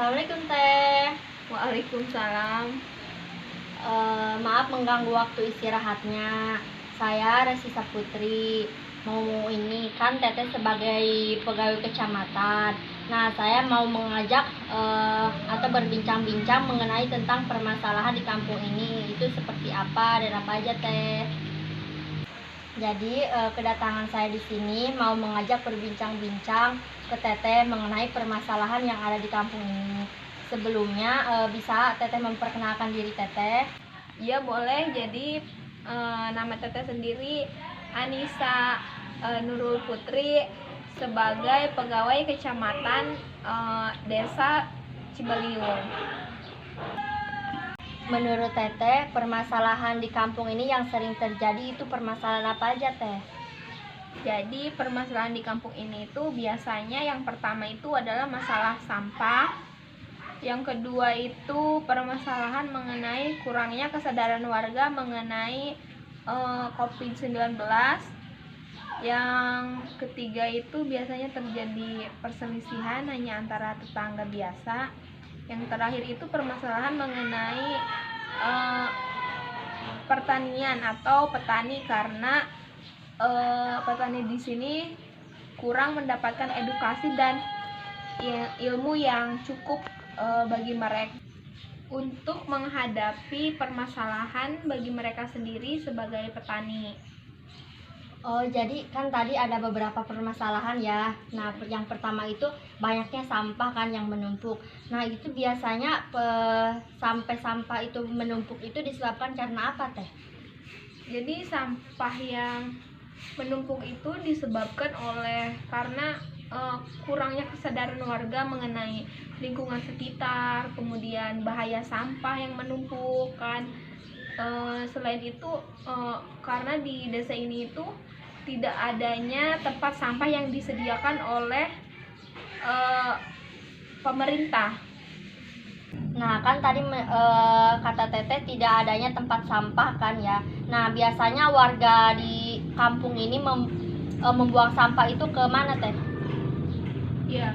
Assalamualaikum Teh. Waalaikumsalam. Maaf mengganggu waktu istirahatnya. Saya Resi Saputri. Mau ini kan Teteh sebagai pegawai kecamatan. Nah, saya mau mengajak atau berbincang-bincang mengenai tentang permasalahan di kampung ini. Itu seperti apa dan apa aja Teh. Jadi kedatangan saya di sini mau mengajak berbincang-bincang ke Teteh mengenai permasalahan yang ada di kampung ini. Sebelumnya bisa Teteh memperkenalkan diri Teteh? Ya boleh. Jadi nama Teteh sendiri Anissa Nurul Putri sebagai pegawai kecamatan Desa Cibaliung. Menurut Teteh, permasalahan di kampung ini yang sering terjadi itu permasalahan apa aja Teh? Jadi permasalahan di kampung ini itu biasanya yang pertama itu adalah masalah sampah. Yang kedua itu permasalahan mengenai kurangnya kesadaran warga mengenai COVID-19. Yang ketiga itu biasanya terjadi perselisihan hanya antara tetangga biasa. Yang terakhir itu permasalahan mengenai pertanian atau petani, karena petani di sini kurang mendapatkan edukasi dan ilmu yang cukup bagi mereka untuk menghadapi permasalahan bagi mereka sendiri sebagai petani. Oh, jadi kan tadi ada beberapa permasalahan ya. Nah, yang pertama itu banyaknya sampah kan yang menumpuk. Nah, itu biasanya sampai sampah itu menumpuk itu disebabkan karena apa Teh? Jadi sampah yang menumpuk itu disebabkan oleh karena kurangnya kesadaran warga mengenai lingkungan sekitar, kemudian bahaya sampah yang menumpuk kan. Selain itu karena di desa ini itu tidak adanya tempat sampah yang disediakan oleh pemerintah. Nah, kan tadi kata Teteh tidak adanya tempat sampah kan ya. Nah, biasanya warga di kampung ini membuang sampah itu ke mana Teh? Ya,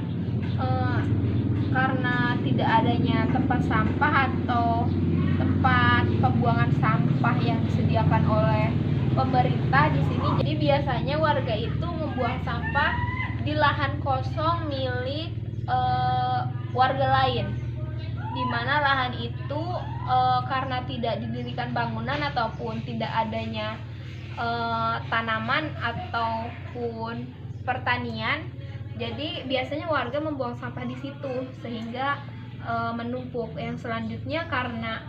karena tidak adanya tempat sampah atau tempat pembuangan sampah yang disediakan oleh pemerintah di sini, jadi biasanya warga itu membuang sampah di lahan kosong milik warga lain, di mana lahan itu karena tidak didirikan bangunan ataupun tidak adanya tanaman ataupun pertanian, jadi biasanya warga membuang sampah di situ sehingga menumpuk. Yang selanjutnya karena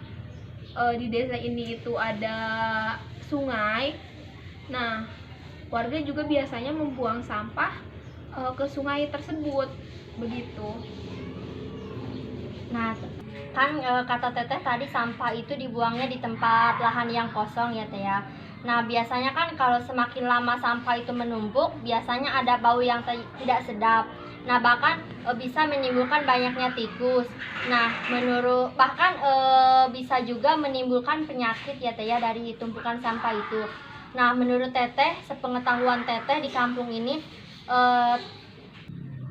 di desa ini itu ada sungai, nah warga juga biasanya membuang sampah ke sungai tersebut, begitu. Nah, kan kata Teteh tadi sampah itu dibuangnya di tempat lahan yang kosong ya Teh ya. Nah, biasanya kan kalau semakin lama sampah itu menumpuk, biasanya ada bau yang tidak sedap. Nah, bahkan bisa menimbulkan banyaknya tikus. Nah, bahkan bisa juga menimbulkan penyakit ya Teh ya dari tumpukan sampah itu. Nah, menurut Teteh, sepengetahuan Teteh di kampung ini,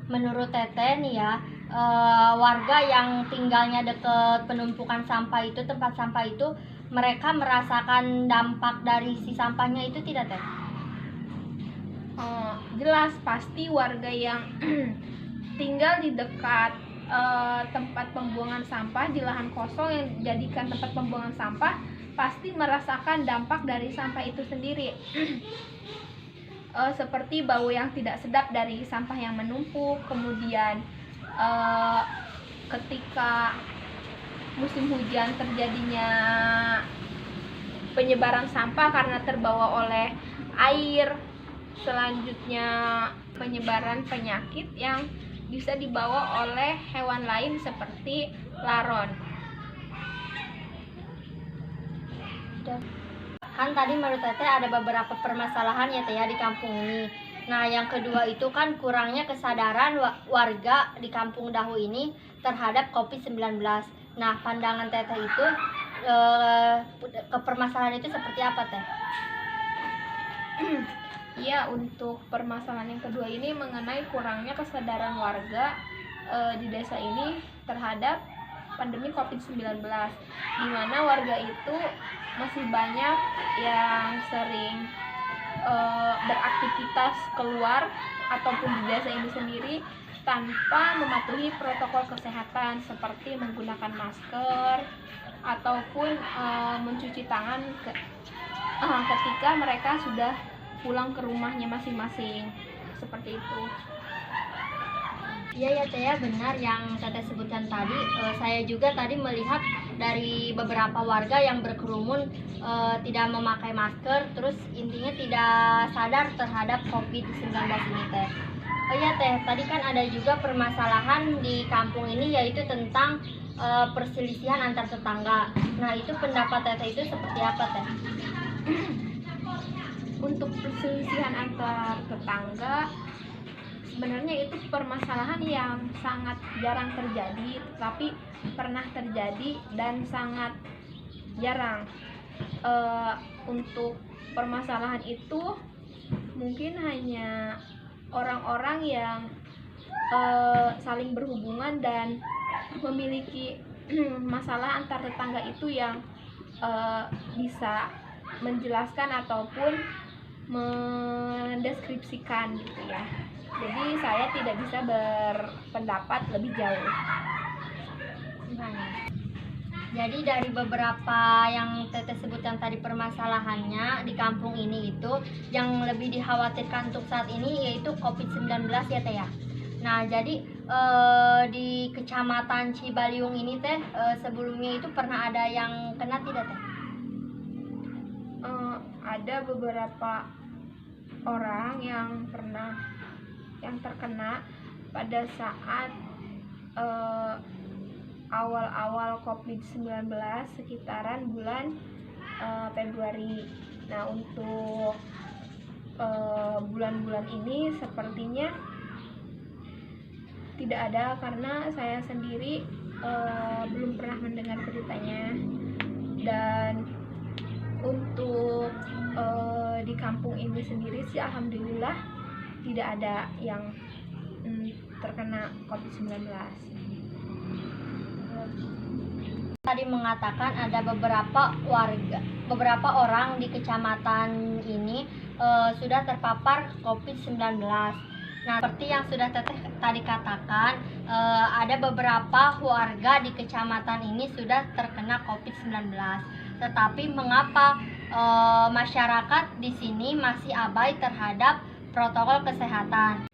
menurut Teteh nih ya, warga yang tinggalnya dekat penumpukan sampah itu, tempat sampah itu, mereka merasakan dampak dari si sampahnya itu tidak Teh? Jelas, pasti warga yang tinggal di dekat tempat pembuangan sampah di lahan kosong yang dijadikan tempat pembuangan sampah pasti merasakan dampak dari sampah itu sendiri. Seperti bau yang tidak sedap dari sampah yang menumpuk, kemudian ketika musim hujan terjadinya penyebaran sampah karena terbawa oleh air. Selanjutnya penyebaran penyakit yang bisa dibawa oleh hewan lain seperti laron. Kan tadi menurut Teteh ada beberapa permasalahan ya Teh ya di kampung ini. Nah, yang kedua itu kan kurangnya kesadaran warga di kampung Dahu ini terhadap COVID-19. Nah, pandangan Teteh itu ke permasalahan itu seperti apa Teh? Ya, untuk permasalahan yang kedua ini mengenai kurangnya kesadaran warga di desa ini terhadap pandemi COVID-19, di mana warga itu masih banyak yang sering beraktivitas keluar ataupun di desa ini sendiri tanpa mematuhi protokol kesehatan seperti menggunakan masker ataupun mencuci tangan ketika mereka sudah pulang ke rumahnya masing-masing, seperti itu. Iya ya Teh, ya, benar yang Teteh sebutkan tadi. Saya juga tadi melihat dari beberapa warga yang berkerumun tidak memakai masker, terus intinya tidak sadar terhadap COVID-19 ini Teh. Oh iya Teh, tadi kan ada juga permasalahan di kampung ini yaitu tentang perselisihan antar tetangga. Nah itu pendapat Teteh itu seperti apa Teh? Untuk perselisihan antar tetangga, sebenarnya itu permasalahan yang sangat jarang terjadi, tetapi pernah terjadi dan sangat jarang. Untuk permasalahan itu mungkin hanya orang-orang yang saling berhubungan dan memiliki masalah antar tetangga itu yang bisa menjelaskan ataupun mendeskripsikan gitu ya. Jadi saya tidak bisa berpendapat lebih jauh. Jadi dari beberapa yang Teteh sebutkan tadi permasalahannya di kampung ini itu yang lebih dikhawatirkan untuk saat ini yaitu COVID-19 ya Teh ya. Nah jadi di Kecamatan Cibaliung ini Teh sebelumnya itu pernah ada yang kena tidak Teh? Ada beberapa orang yang terkena pada saat awal-awal COVID-19 sekitaran bulan Februari. Nah untuk bulan-bulan ini sepertinya tidak ada, karena saya sendiri belum pernah mendengar beritanya. Dan untuk di kampung ini sendiri sih alhamdulillah tidak ada yang terkena COVID-19. Tadi mengatakan ada beberapa orang di kecamatan ini sudah terpapar COVID-19. Nah, seperti yang sudah Teteh tadi katakan, ada beberapa warga di kecamatan ini sudah terkena COVID-19. Tetapi mengapa masyarakat di sini masih abai terhadap protokol kesehatan?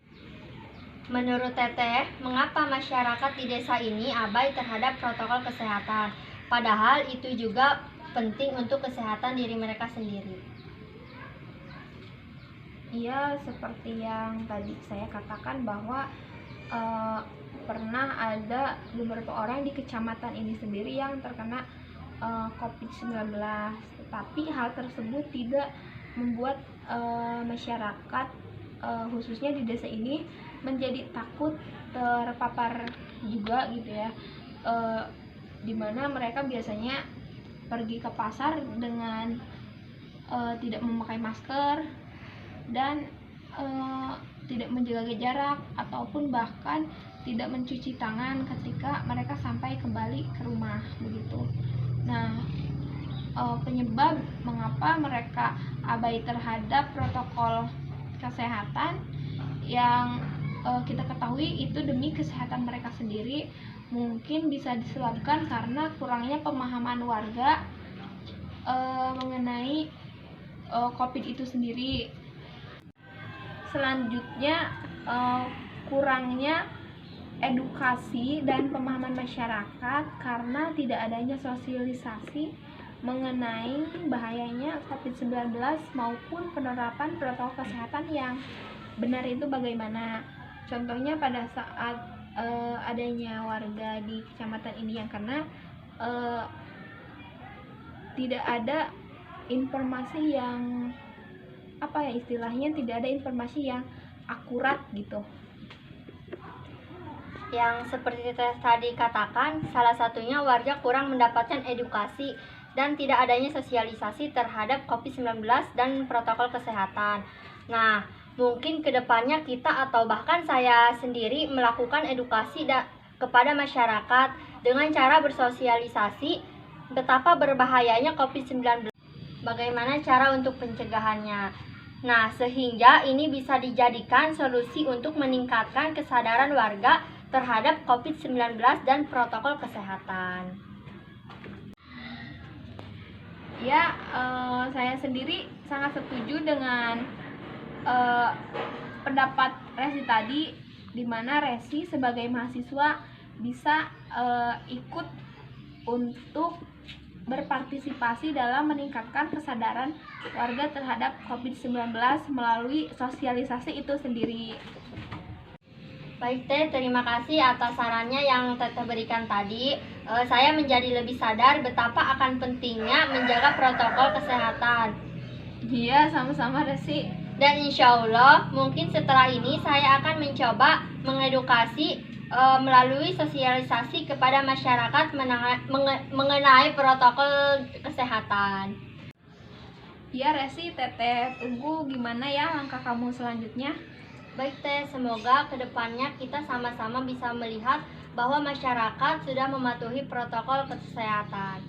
Menurut Teteh, mengapa masyarakat di desa ini abai terhadap protokol kesehatan? Padahal itu juga penting untuk kesehatan diri mereka sendiri. Iya, seperti yang tadi saya katakan bahwa pernah ada beberapa orang di kecamatan ini sendiri yang terkena COVID-19, tetapi hal tersebut tidak membuat masyarakat khususnya di desa ini menjadi takut terpapar juga gitu ya, dimana mereka biasanya pergi ke pasar dengan tidak memakai masker dan tidak menjaga jarak ataupun bahkan tidak mencuci tangan ketika mereka sampai kembali ke rumah begitu. Nah, penyebab mengapa mereka abai terhadap protokol kesehatan yang kita ketahui itu demi kesehatan mereka sendiri, mungkin bisa disebabkan karena kurangnya pemahaman warga mengenai COVID itu sendiri. Selanjutnya, kurangnya edukasi dan pemahaman masyarakat karena tidak adanya sosialisasi mengenai bahayanya COVID-19 maupun penerapan protokol kesehatan yang benar itu bagaimana. Contohnya pada saat adanya warga di kecamatan ini yang kena, tidak ada informasi yang istilahnya tidak ada informasi yang akurat gitu. Yang seperti tadi katakan, salah satunya warga kurang mendapatkan edukasi dan tidak adanya sosialisasi terhadap COVID-19 dan protokol kesehatan. Nah, Mungkin kedepannya kita atau bahkan saya sendiri melakukan edukasi kepada masyarakat dengan cara bersosialisasi betapa berbahayanya COVID-19. Bagaimana cara untuk pencegahannya? Nah, sehingga ini bisa dijadikan solusi untuk meningkatkan kesadaran warga terhadap COVID-19 dan protokol kesehatan. Ya, saya sendiri sangat setuju dengan pendapat Resi tadi, di mana Resi sebagai mahasiswa bisa ikut untuk berpartisipasi dalam meningkatkan kesadaran warga terhadap COVID-19 melalui sosialisasi itu sendiri. Baik Teh, terima kasih atas sarannya yang Teteh berikan tadi. Saya menjadi lebih sadar betapa akan pentingnya menjaga protokol kesehatan. Iya, sama-sama Resi. Dan insya Allah mungkin setelah ini saya akan mencoba mengedukasi melalui sosialisasi kepada masyarakat mengenai protokol kesehatan. Iya Resi, Teteh tunggu gimana ya langkah kamu selanjutnya. Baik Teh, semoga kedepannya kita sama-sama bisa melihat bahwa masyarakat sudah mematuhi protokol kesehatan.